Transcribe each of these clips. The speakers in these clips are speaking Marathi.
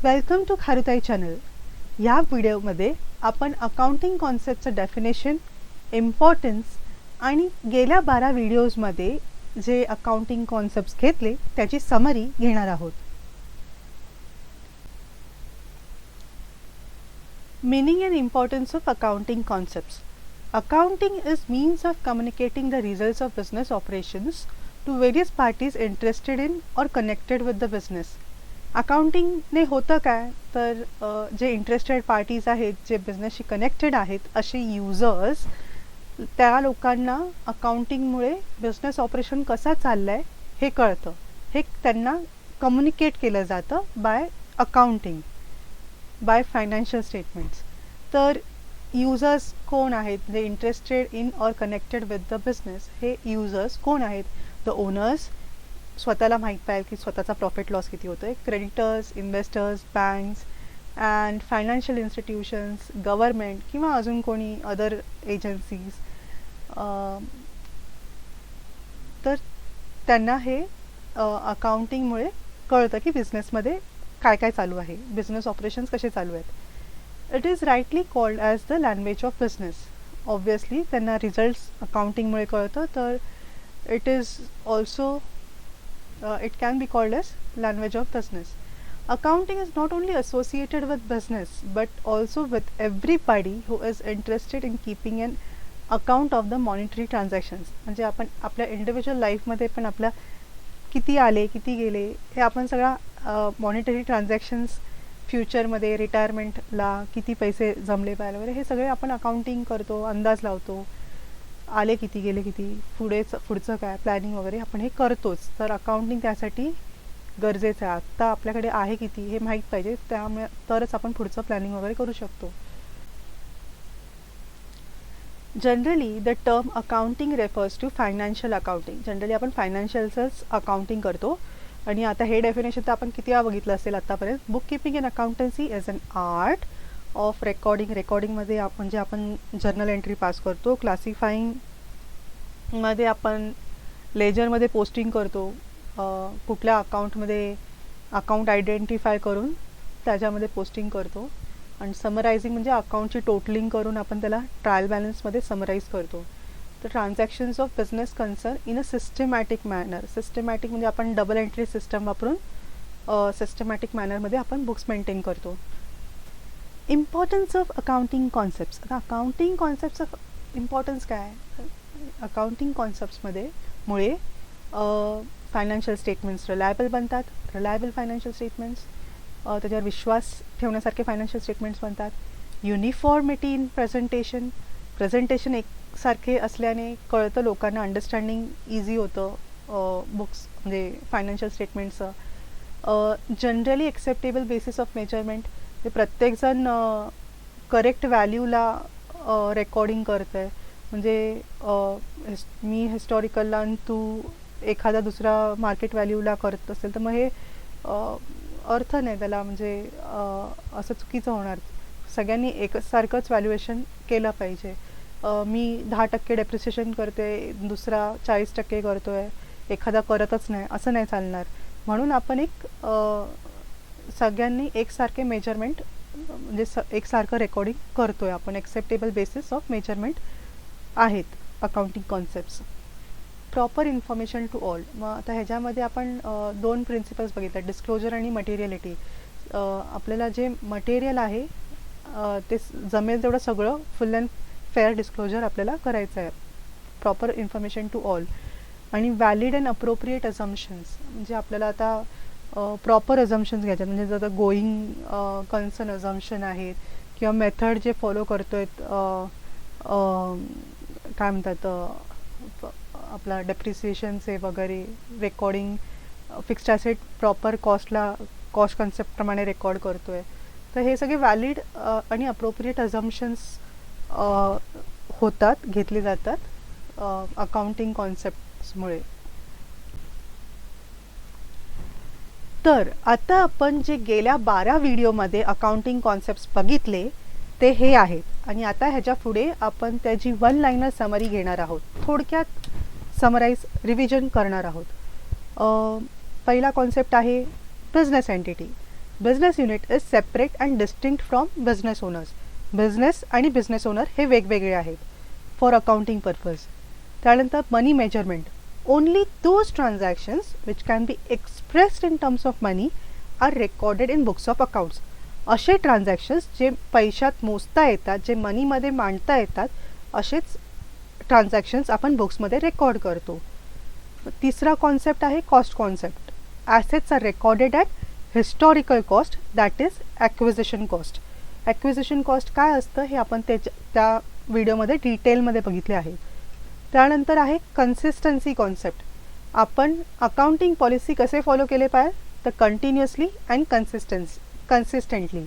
वेलकम टू खारुताई चॅनल. या व्हिडिओमध्ये आपण अकाउंटिंग कॉन्सेप्टचं डेफिनेशन, इम्पॉर्टन्स आणि गेल्या 12 व्हिडिओजमध्ये जे अकाउंटिंग कॉन्सेप्ट्स घेतले त्याची समरी घेणार आहोत. Meaning and importance of accounting concepts. Accounting is means of communicating the results of business operations to various parties interested in or connected with the business. अकाउंटिंगने होतं काय तर जे इंटरेस्टेड पार्टीज आहेत, जे बिझनेसशी कनेक्टेड आहेत असे युजर्स, त्या लोकांना अकाउंटिंगमुळे बिझनेस ऑपरेशन कसा चाललं आहे हे कळतं. हे त्यांना कम्युनिकेट केलं जातं by accounting, by financial statements. तर युजर्स कोण आहेत? जे इंटरेस्टेड इन और कनेक्टेड विथ द बिझनेस, हे युजर्स कोण आहेत? द ओनर्स, स्वतःला माहीत पाहिजे की स्वतःचा प्रॉफिट लॉस किती होतो आहे. Creditors, investors, banks and financial institutions, government किंवा अजून कोणी अदर एजन्सीज. तर त्यांना हे अकाउंटिंगमुळे कळतं की बिझनेसमध्ये काय काय चालू आहे, बिझनेस ऑपरेशन्स कसे चालू आहेत. It is rightly called as the language of business. Obviously त्यांना रिझल्ट्स अकाउंटिंगमुळे कळतं, तर it is also it can be called as language of business. Accounting is not only associated with business but also with everybody who is interested in keeping an account of the monetary transactions. म्हणजे आपण आपल्या इंडिव्हिज्युअल लाईफमध्ये पण आपल्या किती आले किती गेले हे आपण सगळा मॉनिटरी ट्रान्झॅक्शन्स, फ्युचरमध्ये रिटायरमेंटला किती पैसे जमले पाहिजे वगैरे हे सगळे आपण अकाउंटिंग करतो, अंदाज लावतो. आले किती गेले किती, पुढचं काय प्लॅनिंग वगैरे आपण हे करतोच. तर अकाउंटिंग त्यासाठी गरजेचं आहे. आत्ता आपल्याकडे आहे किती हे माहीत पाहिजे, त्यामुळे तरच आपण पुढचं प्लॅनिंग वगैरे करू शकतो. Generally the term accounting refers to financial accounting. Generally आपण फायनान्शियलचंच अकाउंटिंग करतो. आणि आता हे डेफिनेशन तर आपण किती वेळा बघितलं असेल आत्तापर्यंत. Book keeping in accountancy is an art of रेकॉर्डिंगमध्ये म्हणजे आपण जर्नल एंट्री पास करतो. क्लासिफाईंगमध्ये आपण लेजरमध्ये पोस्टिंग करतो. कुठल्या अकाउंटमध्ये अकाउंट आयडेंटिफाय करून त्याच्यामध्ये पोस्टिंग करतो. आणि समरायझिंग म्हणजे अकाउंटची टोटलिंग करून आपण त्याला ट्रायल बॅलन्समध्ये समराईज करतो. तर transactions of business concern in a systematic manner. Systematic म्हणजे आपण डबल एंट्री सिस्टम वापरून सिस्टमॅटिक मॅनरमध्ये आपण बुक्स मेंटेन करतो. Importance of accounting concepts. आता अकाउंटिंग कॉन्सेप्टचं इम्पॉर्टन्स काय आहे? अकाउंटिंग कॉन्सेप्ट्समध्ये मुळे फायनान्शियल स्टेटमेंट्स रिलायबल बनतात. रिलायबल फायनान्शियल स्टेटमेंट्स, त्याच्यावर विश्वास ठेवण्यासारखे फायनान्शियल स्टेटमेंट्स बनतात. युनिफॉर्मिटी इन प्रेझेंटेशन एकसारखे असल्याने कळतं लोकांना, अंडरस्टँडिंग इझी होतं बुक्स म्हणजे फायनान्शियल स्टेटमेंट्सचं. Generally acceptable basis of measurement, ते प्रत्येकजण करेक्ट व्हॅल्यूला रेकॉर्डिंग करतं आहे. म्हणजे मी हिस्टॉरिकलला आणि तू एखादा दुसरा मार्केट व्हॅल्यूला करत असेल तर मग हे अर्थ नाही त्याला, म्हणजे असं चुकीचं होणार. सगळ्यांनी एकसारखंच व्हॅल्युएशन केलं पाहिजे. मी 10% डेप्रिसिएशन करते, दुसरा 40% करतो आहे, एखादा करतच नाही, असं नाही चालणार. म्हणून आपण सगळ्यांनी एकसारखे मेजरमेंट म्हणजे एकसारखं रेकॉर्डिंग करतो आहे आपण. एक्सेप्टेबल बेसिस ऑफ मेजरमेंट आहेत accounting concepts. Proper information to all. मग आता ह्याच्यामध्ये आपण 2 प्रिन्सिपल्स बघितले, डिस्क्लोजर आणि मटेरियलिटी. आपल्याला जे मटेरियल आहे ते जमेल तेवढं सगळं फुल अँड फेअर डिस्क्लोजर आपल्याला करायचं आहे. Proper information to all. आणि व्हॅलिड अँड अप्रोप्रिएट अझम्पशन्स, म्हणजे आपल्याला आता प्रॉपर अझम्पशन्स घ्यायचे, म्हणजे जर गोईंग कन्सर्न अझम्पशन आहेत किंवा मेथड जे फॉलो करतो आहेत, काय म्हणतात आपला डेप्रिसिएशनचे वगैरे recording, fixed asset proper cost कन्सेप्टप्रमाणे रेकॉर्ड करतो आहे. तर हे सगळे व्हॅलिड आणि अप्रोप्रिएट अझम्पशन्स होतात, घेतले जातात अकाउंटिंग कॉन्सेप्ट्समुळे. तर आता आपण जे गेल्या 12 व्हिडिओमध्ये अकाउंटिंग कॉन्सेप्ट्स बघितले ते हे आहेत. आणि आता ह्याच्या पुढे आपण त्याची 1 लाईनर समरी घेणार आहोत. थोडक्यात समराईज रिव्हिजन करणार आहोत. पहिला कॉन्सेप्ट आहे business entity. Business unit is separate and distinct from business owners. Business आणि बिझनेस ओनर हे वेगवेगळे आहेत फॉर अकाउंटिंग पर्पज. त्यानंतर money measurement. Only those transactions which can be expressed in terms of money are recorded in books of accounts. असे ट्रान्झॅक्शन्स जे पैशात मोजता येतात, जे मनीमध्ये मांडता येतात, असेच ट्रान्झॅक्शन्स आपण बुक्समध्ये रेकॉर्ड करतो. तिसरा कॉन्सेप्ट आहे cost concept. Assets are recorded at historical cost, that is acquisition cost. Acquisition cost काय असतं हे आपण त्या व्हिडिओमध्ये डिटेलमध्ये बघितले आहे. त्यानंतर आहे कन्सिस्टन्सी कॉन्सेप्ट. आपण अकाउंटिंग पॉलिसी कसे फॉलो केले पाहिजे तर कंटिन्युअसली अँड कन्सिस्टंटली.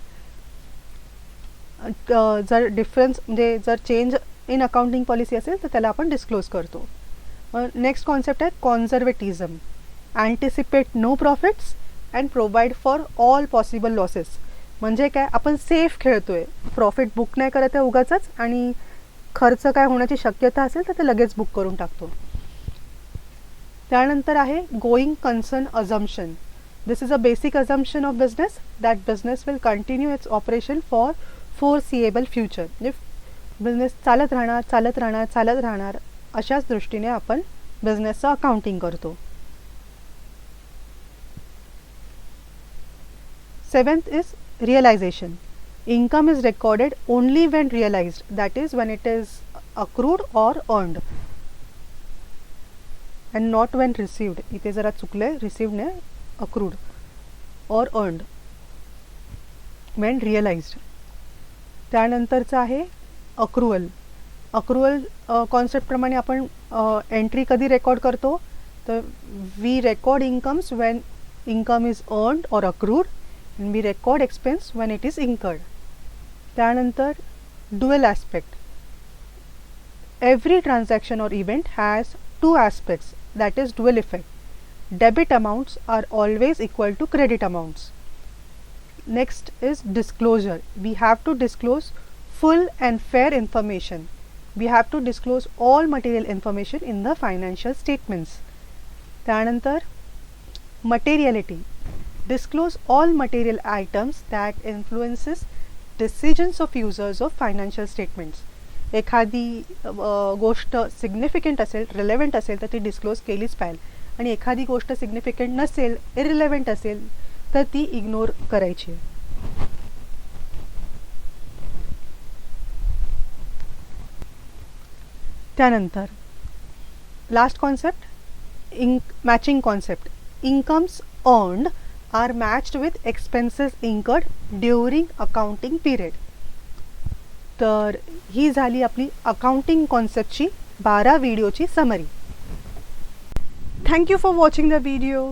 जर डिफरन्स म्हणजे जर चेंज इन अकाउंटिंग पॉलिसी असेल तर त्याला आपण डिस्क्लोज करतो. नेक्स्ट कॉन्सेप्ट आहे conservatism. Anticipate no profits and provide for all possible losses. म्हणजे काय, आपण सेफ खेळतोय, प्रॉफिट बुक नाही करत आहे उगाचच, आणि खर्च काय होण्याची शक्यता असेल तर ते लगेच बुक करून टाकतो. त्यानंतर आहे going concern assumption. This is a basic assumption of business that business will continue its operation for foreseeable future. म्हणजे बिझनेस चालत राहणार अशाच दृष्टीने आपण बिझनेसचं अकाउंटिंग करतो. 7th is realization. Income is recorded only when realized, that is when it is accrued or earned, and not when received. इथे जरा चुकले, received ने accrued or earned, when realized. त्यानंतरचं आहे accrual. accrual कॉन्सेप्ट प्रमाणे आपण एंट्री कधी रेकॉर्ड करतो तर we record incomes when income is earned or accrued, and we record expense when it is incurred. त्यानंतर dual aspect. Every transaction or event has two aspects, that is dual effect. Debit amounts are always equal to credit amounts. Next is disclosure. We have to disclose full and fair information. We have to disclose all material information in the financial statements. त्यानंतर materiality. Disclose all material items that influences decisions of users of financial statements. एखादी गोष्ट सिग्निफिकंट असेल, रिलेव्हंट असेल तर ती डिस्क्लोज केलीच पाहिजे, आणि एखादी गोष्ट सिग्निफिकंट नसेल, इरिलेव्हंट असेल तर ती इग्नोर करायची. त्यानंतर last concept matching concept. Incomes earned are matched with expenses incurred during accounting period. तर ही झाली आपली अकाउंटिंग कॉन्सेप्टची 12 व्हिडिओची summary. Thank you for watching the video.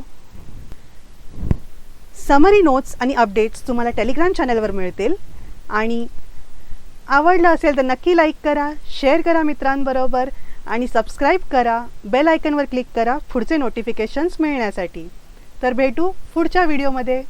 Summary notes आणि अपडेट्स तुम्हाला टेलिग्राम चॅनलवर मिळतील, आणि आवडलं असेल तर नक्की लाईक करा, शेअर करा मित्रांबरोबर, आणि सबस्क्राईब करा, बेल आयकनवर क्लिक करा पुढचे नोटिफिकेशन्स मिळण्यासाठी. तर भेटू पुढच्या व्हिडिओमध्ये.